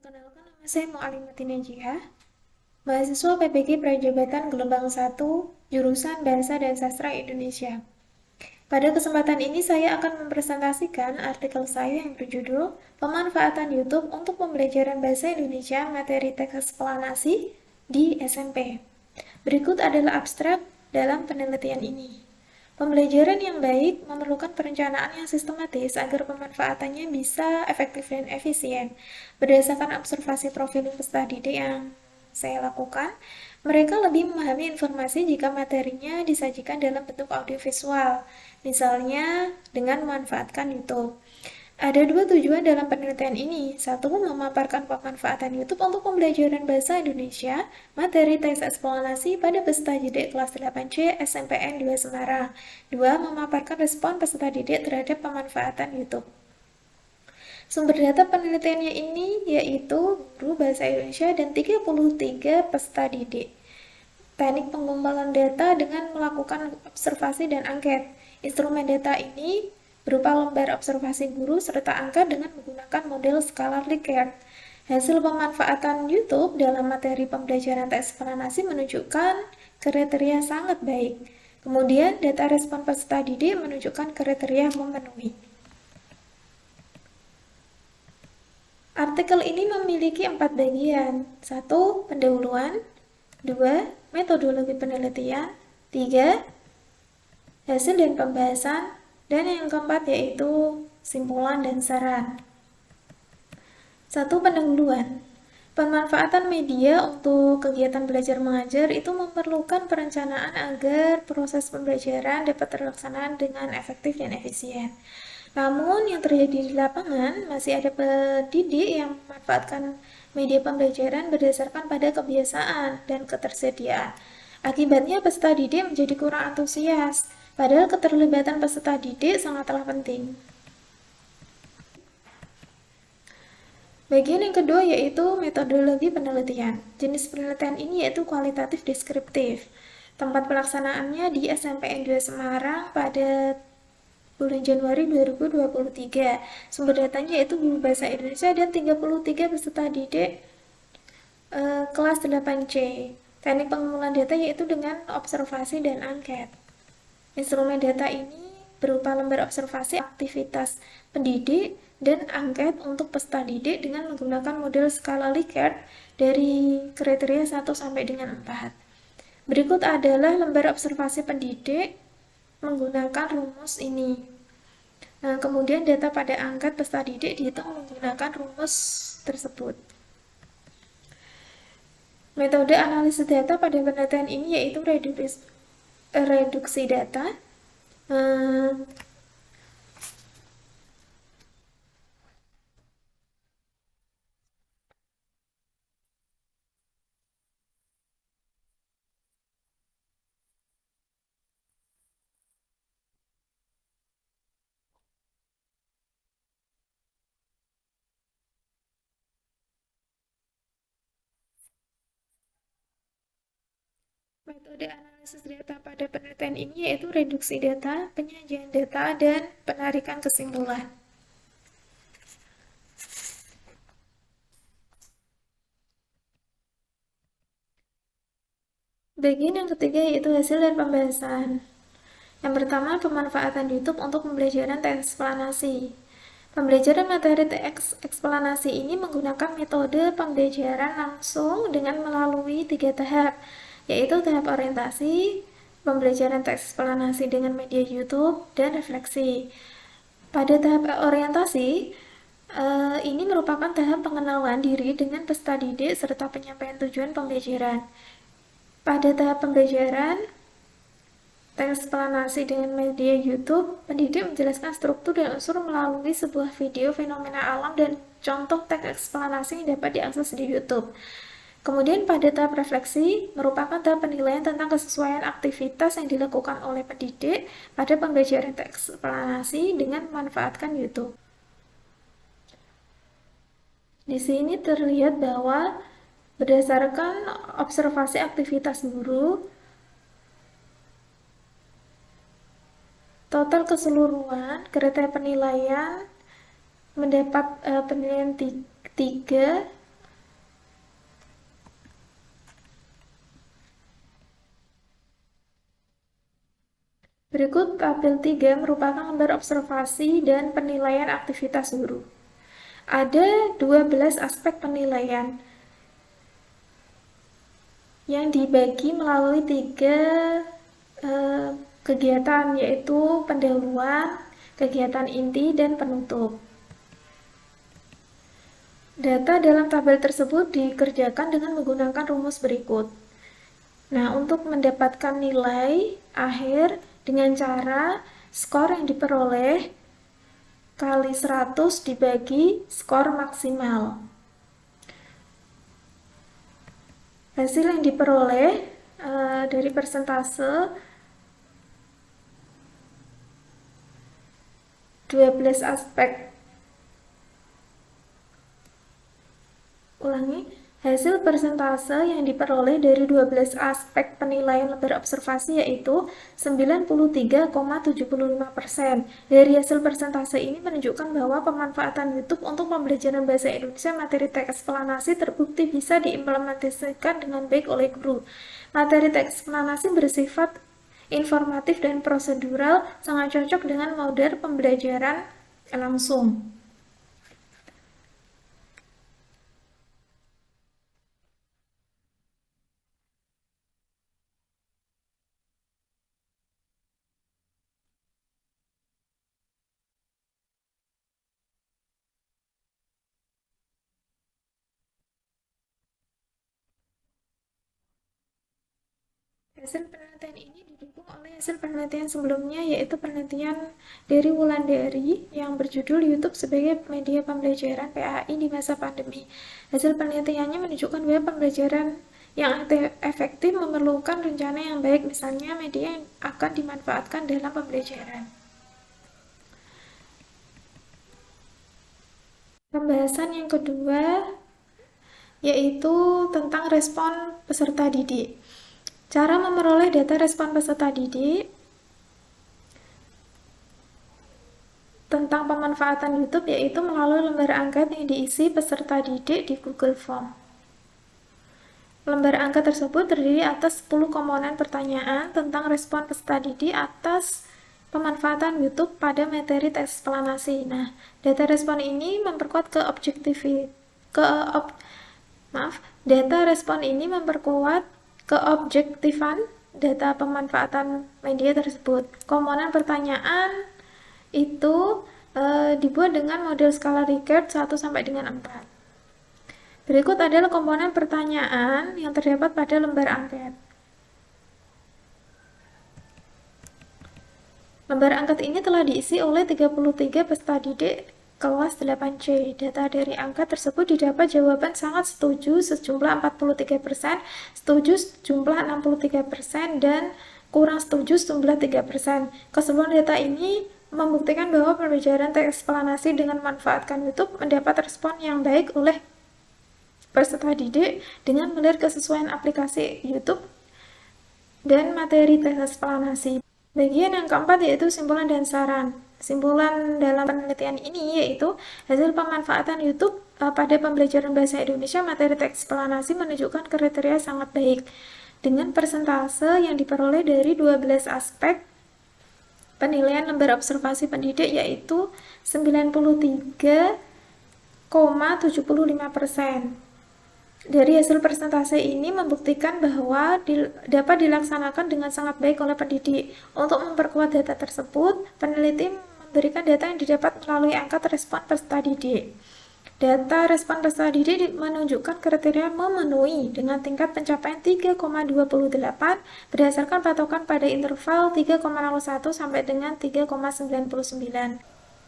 Perkenalkan, nama saya Mu'alimatin Najihah, mahasiswa PPG Prajabatan Gelombang 1, jurusan Bahasa dan Sastra Indonesia. Pada kesempatan ini saya akan mempresentasikan artikel saya yang berjudul Pemanfaatan YouTube untuk Pembelajaran Bahasa Indonesia Materi Teks Eksplanasi di SMP. Berikut adalah abstrak dalam penelitian ini. Pembelajaran yang baik memerlukan perencanaan yang sistematis agar pemanfaatannya bisa efektif dan efisien. Berdasarkan observasi profiling peserta didik yang saya lakukan, mereka lebih memahami informasi jika materinya disajikan dalam bentuk audiovisual, misalnya dengan memanfaatkan YouTube. Ada dua tujuan dalam penelitian ini. Satu, memaparkan pemanfaatan YouTube untuk pembelajaran bahasa Indonesia, materi teks eksplanasi pada peserta didik kelas 8C SMPN 2 Semarang. Dua, memaparkan respon peserta didik terhadap pemanfaatan YouTube. Sumber data penelitiannya ini yaitu guru bahasa Indonesia dan 33 peserta didik. Teknik pengumpulan data dengan melakukan observasi dan angket. Instrumen data ini berupa lembar observasi guru serta angka dengan menggunakan model skala Likert. Hasil pemanfaatan YouTube dalam materi pembelajaran teks eksplanasi menunjukkan kriteria sangat baik. Kemudian data respon peserta didik menunjukkan kriteria memenuhi. Artikel ini memiliki 4 bagian. 1. Pendahuluan. 2. Metodologi penelitian. 3. Hasil dan pembahasan. Dan yang keempat yaitu simpulan dan saran. 1. Pendahuluan. Pemanfaatan media untuk kegiatan belajar mengajar itu memerlukan perencanaan agar proses pembelajaran dapat terlaksana dengan efektif dan efisien. Namun yang terjadi di lapangan masih ada pendidik yang memanfaatkan media pembelajaran berdasarkan pada kebiasaan dan ketersediaan. Akibatnya peserta didik menjadi kurang antusias, padahal keterlibatan peserta didik sangatlah penting. Bagian yang kedua yaitu metodologi penelitian. Jenis penelitian ini yaitu kualitatif deskriptif. Tempat pelaksanaannya di SMPN 2 Semarang pada bulan Januari 2023. Sumber datanya yaitu guru bahasa Indonesia dan 33 peserta didik kelas 8C. Teknik pengumpulan data yaitu dengan observasi dan angket. Instrumen data ini berupa lembar observasi aktivitas pendidik dan angket untuk peserta didik dengan menggunakan model skala Likert dari kriteria 1 sampai dengan 4. Berikut adalah lembar observasi pendidik menggunakan rumus ini. Nah, kemudian data pada angkat peserta didik dihitung menggunakan rumus tersebut. Metode analisis data pada penelitian ini yaitu reduksi data. Metode analisis data pada penelitian ini yaitu reduksi data, penyajian data, dan penarikan kesimpulan. Bagian yang ketiga yaitu hasil dan pembahasan. Yang pertama, pemanfaatan YouTube untuk pembelajaran teks eksplanasi. Pembelajaran materi teks eksplanasi ini menggunakan metode pembelajaran langsung dengan melalui 3 tahap, yaitu tahap orientasi, pembelajaran teks eksplanasi dengan media YouTube, dan refleksi. Pada tahap orientasi, ini merupakan tahap pengenalan diri dengan peserta didik serta penyampaian tujuan pembelajaran. Pada tahap pembelajaran teks eksplanasi dengan media YouTube, pendidik menjelaskan struktur dan unsur melalui sebuah video fenomena alam dan contoh teks eksplanasi yang dapat diakses di YouTube. Kemudian pada tahap refleksi, merupakan tahap penilaian tentang kesesuaian aktivitas yang dilakukan oleh pendidik pada pembelajaran teks eksplanasi dengan memanfaatkan YouTube. Di sini terlihat bahwa berdasarkan observasi aktivitas guru, total keseluruhan kriteria penilaian mendapat penilaian 3 Berikut tabel 3 merupakan lembar observasi dan penilaian aktivitas guru. Ada 12 aspek penilaian yang dibagi melalui 3 kegiatan, yaitu pendahuluan, kegiatan inti, dan penutup. Data dalam tabel tersebut dikerjakan dengan menggunakan rumus berikut. Nah, untuk mendapatkan nilai akhir dengan cara skor yang diperoleh kali 100 dibagi skor maksimal. Hasil yang diperoleh dari persentase 12 aspek. Ulangi, hasil persentase yang diperoleh dari 12 aspek penilaian lembar observasi yaitu 93,75%. Dari hasil persentase ini menunjukkan bahwa pemanfaatan YouTube untuk pembelajaran bahasa Indonesia materi teks eksplanasi terbukti bisa diimplementasikan dengan baik oleh guru. Materi teks eksplanasi bersifat informatif dan prosedural, sangat cocok dengan model pembelajaran langsung. Hasil penelitian ini didukung oleh hasil penelitian sebelumnya, yaitu penelitian dari Wulandari yang berjudul YouTube sebagai media pembelajaran PAI di masa pandemi. Hasil penelitiannya menunjukkan bahwa pembelajaran yang efektif memerlukan rencana yang baik, misalnya media yang akan dimanfaatkan dalam pembelajaran. Pembahasan yang kedua yaitu tentang respon peserta didik. Cara memperoleh data respon peserta didik tentang pemanfaatan YouTube yaitu melalui lembar angket yang diisi peserta didik di Google Form. Lembar angket tersebut terdiri atas 10 komponen pertanyaan tentang respon peserta didik atas pemanfaatan YouTube pada materi teks eksplanasi. Nah, data respon ini memperkuat data respon ini memperkuat keobjektifan data pemanfaatan media tersebut. Komponen pertanyaan itu dibuat dengan model skala Likert 1 sampai dengan 4. Berikut adalah komponen pertanyaan yang terdapat pada lembar angket. Lembar angket ini telah diisi oleh 33 peserta didik kelas 8C. Data dari angket tersebut didapat jawaban sangat setuju sejumlah 43%, setuju sejumlah 63%, dan kurang setuju sejumlah 3%. Keseluruhan data ini membuktikan bahwa pembelajaran teks eksplanasi dengan memanfaatkan YouTube mendapat respon yang baik oleh peserta didik dengan melihat kesesuaian aplikasi YouTube dan materi teks eksplanasi. Bagian yang keempat yaitu simpulan dan saran. Simpulan dalam penelitian ini yaitu hasil pemanfaatan YouTube pada pembelajaran bahasa Indonesia materi teks eksplanasi menunjukkan kriteria sangat baik dengan persentase yang diperoleh dari 12 aspek penilaian lembar observasi pendidik yaitu 93,75%. Dari hasil persentase ini membuktikan bahwa dapat dilaksanakan dengan sangat baik oleh pendidik. Untuk memperkuat data tersebut, peneliti memberikan data yang didapat melalui angka respon peserta didik. Data respon peserta didik menunjukkan kriteria memenuhi dengan tingkat pencapaian 3,28 berdasarkan patokan pada interval 3,01 sampai dengan 3,99.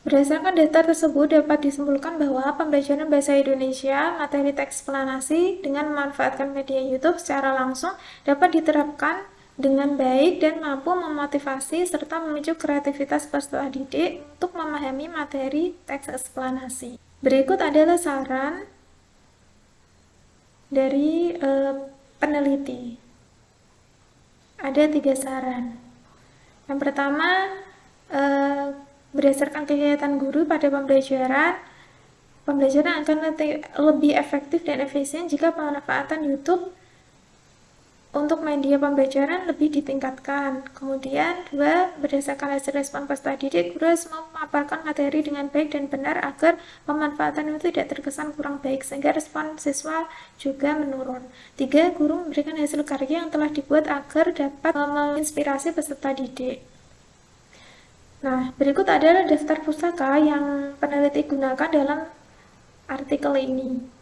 Berdasarkan data tersebut dapat disimpulkan bahwa pembelajaran bahasa Indonesia materi teks eksplanasi dengan memanfaatkan media YouTube secara langsung dapat diterapkan dengan baik dan mampu memotivasi serta memicu kreativitas peserta didik untuk memahami materi teks eksplanasi. Berikut adalah saran dari peneliti. Ada 3 saran. Yang pertama, berdasarkan kegiatan guru pada pembelajaran akan lebih efektif dan efisien jika pemanfaatan YouTube Untuk media pembelajaran lebih ditingkatkan. Kemudian, 2. Berdasarkan hasil respon peserta didik, guru harus memaparkan materi dengan baik dan benar agar pemanfaatan itu tidak terkesan kurang baik, sehingga respon siswa juga menurun. 3. Guru memberikan hasil karya yang telah dibuat agar dapat menginspirasi peserta didik. Nah, berikut adalah daftar pustaka yang peneliti gunakan dalam artikel ini.